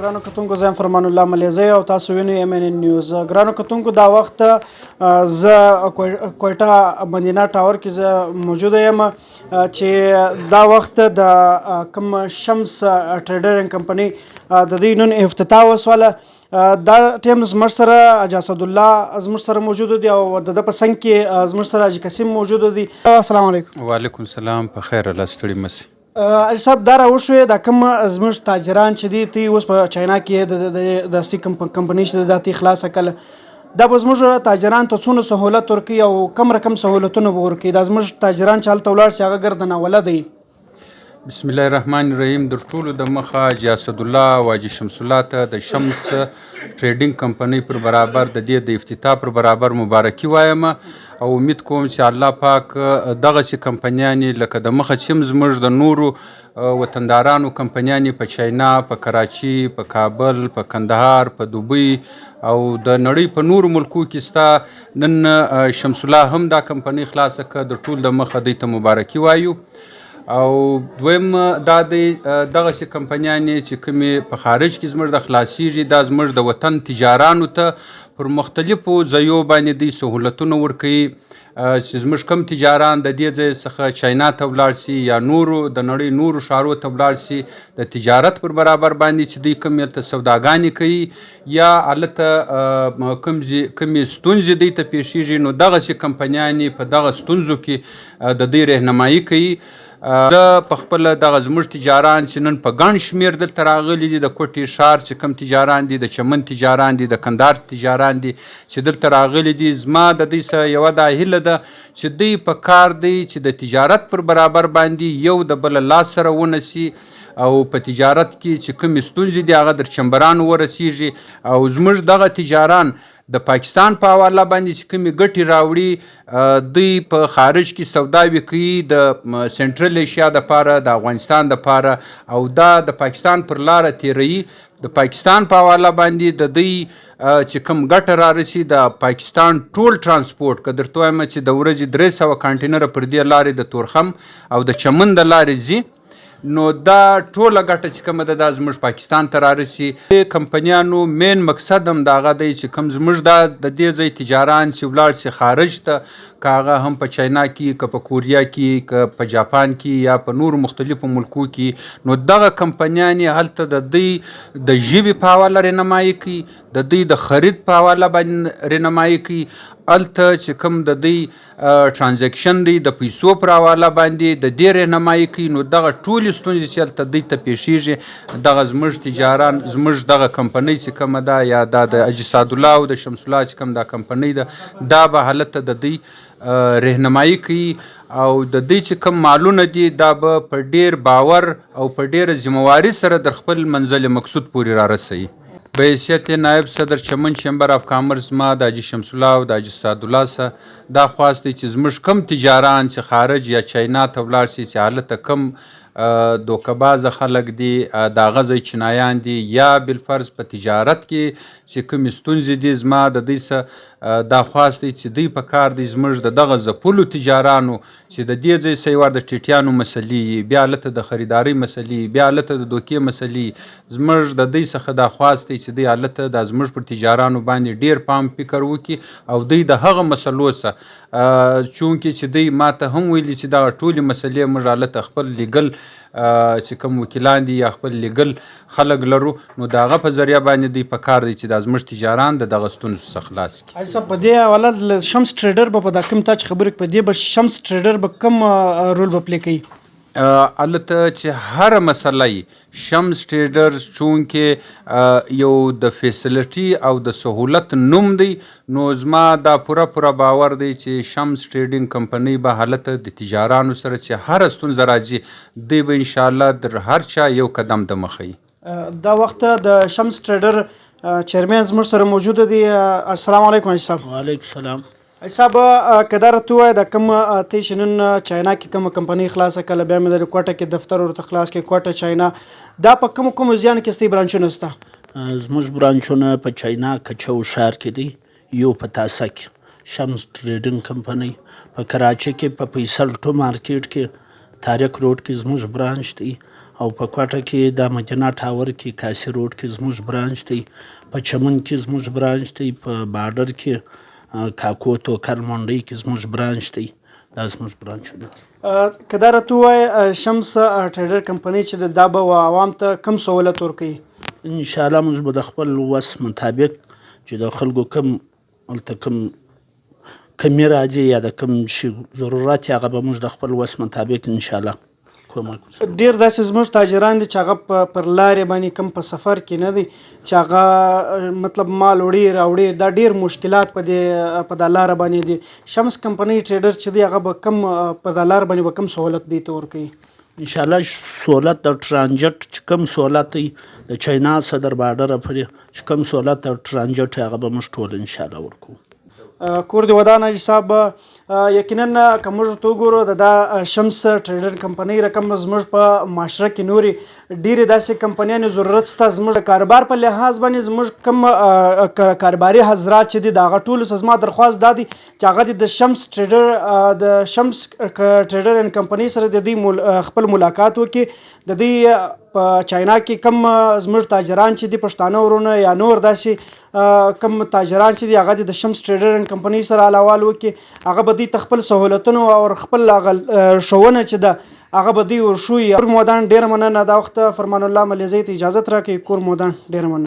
ګرانو کتونکو زه فرمان الله ملیزی او تاسو وینئ MNN نیوز. ګرانو کتونکو دا وخت زه کویټه مدینه ټاور کې زه موجوده یم چې دا وخت د کوم شمس ټریډرینګ کمپنۍ د دې نن افتتاح وسوله. دا ټیم زموږ سره حاجي اسدالله زموږ سره موجود دی او د ده په څنګ کې زموږ سره حاجي قاسم موجود دی. السلام علیکم. وعلیکم السلام. په خیر الله ستړي مسي. حاجي صاحب دا راوښوئ دا کوم زموږ تاجران چې دي تی اوس په چاینا کې د سی کمپنۍ چې دا تی خلاصه کړه دا به زموږ تاجران ته څونه سهولت ورکوي او کم رقم سهولتونه به ورکوي دا زموږ تاجران چې هلته ولاړ شي هغه ګردناوله دی. بسم الله الرحمن الرحیم. در ټولو د مخه حاجي اسدالله او حاجي شمس الله ته د شمس ټریډینګ کمپنۍ پر برابر د دې د افتتاح پر برابر مبارکي وایم او امید کوم چې الله پاک دغسې کمپنیانې لکه د مخه چې هم زموږ د نورو وطندارانو کمپنیانې په چاینا، په کراچي، په کابل، په کندهار، په دوبۍ او د نړۍ په نورو ملکو کې ستا نن شمس الله هم دا کمپنۍ خلاصه کړه. د ټول د مخه دوی ته مبارکي وایو. او دویم دا دی دغسې کمپنیانې چې کومې په خارج کې زموږ د خلاصیږي دا زموږ د وطن تجارانو ته پر مختلفو ځایو باندې دوی سهولتونه ورکوي چې زموږ کم تجاران د دې ځای څخه چاینا ته ولاړ شي یا نورو د نړۍ نورو ښارو ته ولاړ شي د تجارت پر برابر باندې چې دوی کوم هلته سوداګانې کوي یا هلته کومې ستونزې دوی ته پیښیږي نو دغسې کمپنیانې په دغه ستونزو کې د دوی رهنمایي کوي. زه په خپله دغه زموږ تجاران چې نن په ګڼ شمېر دلته راغلي دي د کوټې ښار چې کوم تجاران دي، د چمن تجاران دي، د کندهار تجاران دي چې دلته راغلي دي، زما د دوی سره یوه دا هیله ده چې دوی په کار دی چې د تجارت پر برابر باندې یو د بله لاس سره ونیسي او په تجارت کې چې کومې ستونزې دي هغه در چمبرانو ورسیږي او زموږ دغه تجاران د پاکستان په حواله باندې چې کومې ګټې راوړي دوی په خارج کې سوداوي کوي د سنټرل ایشیا دپاره، د افغانستان دپاره او دا د پاکستان پر لاره تیروي. د پاکستان په حواله باندې د دوی چې کوم ګټه رارسي د پاکستان ټول ترانسپورټ که درته وایم چې د ورځې 300 کانټینره پر دې لارې د تورخم او د چمن د لارې ځي نو دا ټوله ګټه چې کومه ده دا زموږ پاکستان ته رارسي. د کمپنیانو مین مقصد هم د هغه دی چې کوم زموږ د دې ځای تجاران چې ولاړ سي خارج ته که هغه هم په چاینا کې، که په کوریا کې، که په جاپان کې یا په نورو مختلفو ملکو کې نو دغه کمپنیانې هلته د دوی د ژبې په حواله رهنمایي کوي، د دوی د خرید په حواله باندې رهنمایي کوي، هلته چې کوم د دوی ټرانزیکشن دی د پیسو پر حواله باندې د دې رهنمایي کوي. نو دغه ټولې ستونزې چې هلته دوی ته پیښیږي دغه زموږ تجاران زموږ دغه کمپنۍ چې کومه ده یا دا د حاجي اسدالله او د شمس الله چې کوم دا کمپنۍ ده دا به هلته د دوی رهنمایي کوي او د دوی چې کوم مالونه دي دا به په ډیر باور او په ډیره ذمهواري سره در خپل منزل مقصود پورې رارسوي. به حیثیت نایب صدر چمن چیمبر آف کامرس ما د حاجي شمس الله او د حاجي اسدالله سره دا خواست دی چې زموږ کم تجاران چې خارج یا چاینا ته ولاړ شي چې هلته کم دوکهبازه خلک دي د هغه ځای چینایان دي یا بالفرض په تجارت کې چې کومې ستونزې دي زما د دوی سره دا خواست دی چې دوی په کار دی زموږ د دغه ځپلو تجارانو چې د دې ځای سیوار د ټیټیانو مسلې بیا هلته د خریدارۍ مسلې بیا هلته د دوکې مسلې زموږ د دوی څخه دا خواست دی چې دوی هلته دا زموږ پر تجارانو باندې ډیر پام فکر وکړي او دوی د هغه مسلو څخه چونکې چې دوی ماته هم ویلي چې دغه ټولې مسلې موږ هلته خپل لیګل چې کوم وکیلان دي یا خپل لیګل خلک لرو نو د هغه په ذریعه باندې دوی په کار دی چې دا زموږ تجاران د دغه ستونزو څخه خلاص کړي. حاجي صاحب په دې حواله شمس ټریډر به په دا کوم تا چې خبرې په دې به شمس ټریډر به کوم رول به پلی کوي؟ هلته چې هره مسله شمس ټریډرز چونکې یو د فیسیلیټي او د سهولت نوم دی نو زما دا پوره باور دی چې شمس ټریډینګ کمپنۍ به هلته د تجارانو سره چې هره ستونزه راځي دوی به انشاءالله در هر چا یو قدم د مخه وي. دا وخت د شمس ټریډر چیرمن زموږ سره موجود دی. السلام علیکم حاجي صاحب. وعلیکم السلام. حاجي صاحب که دا راته ووایه د کوم تی چې نن چاینا کې کومه کمپنۍ خلاصه کړله بیا مې د کوټه کې دفتر ورته خلاص کړي کوټه چاینا دا په کومو ځایونو کې ستاسې برانچونه شته؟ زموږ برانچونه په چاینا کچو ښار کې دي، یو په تاسه کې شمس ټریډینګ کمپنۍ، په کراچۍ کې په فیصل ټو مارکیټ کې طارق روډ کې زموږ برانچ دی او په کوټه کې د مدینه ټاور کې کاسي روډ کې زموږ برانچ دی، په چمن کې زموږ برانچ دی، په بارډر کې کاکو توکل منډۍ کې زموږ برانچ دی. دا زموږ برانچونه. که دا راته ووایې شمس ټریډر کمپنۍ چې دا به عوام ته کوم سهولت ورکوي؟ انشاءالله موږ به د خپل وس مطابق چې د خلکو هلته کوم کمی راځي یا د کوم شي ضرورت هغه به موږ د خپل وس مطابق انشاءالله کومک وکړو. ډېر داسې زموږ تاجران دي چې هغه پر لارې باندې کوم په سفر کې نه دي چې هغه مطلب مال وړي راوړي، دا ډېر مشکلات په دا لاره باندې دي. شمس کمپنۍ ټریډر چې دی هغه به کوم په دا لاره باندې به کوم سهولت دی ته ورکوي؟ انشاءالله سهولت د ټرانجټ چې کوم سهولت دی د چاینا صدر بارډره پورې چې کوم سهولت د ټرانجټ هغه به موږ ټول انشاءالله ورکوو. کور دی ودان حاجي صاحب، یقینا که موږ ته وګورو د دا شمس ټریډر کمپنۍ رقم زموږ په معاشره کې نورې ډېرې داسې کمپنیانې ضرورت شته. زموږ د کاروبار په لحاظ باندې زموږ کوم کاروباري حضرات چې دي د هغه ټولو څخه زما درخواست دا دی چې هغه دې د شمس ټریډر اینډ کمپنۍ سره د دې خپل ملاقات وکړي. د دې په چاینا کې کم زموږ تاجران چې دي پښتانه ورونه یا نور داسې کم تاجران چې دي هغه د شمس ټریډر اینډ کمپنۍ سره الاوال وکړي، هغه به دوی ته خپل سهولتونه او خپل ښوونه چې ده هغه به دوی ورښوي. کور مودان ډېره مننه. دا وخت فرمان الله ملیزی ته اجازت راکړئ. کور مودان ډېره مننه.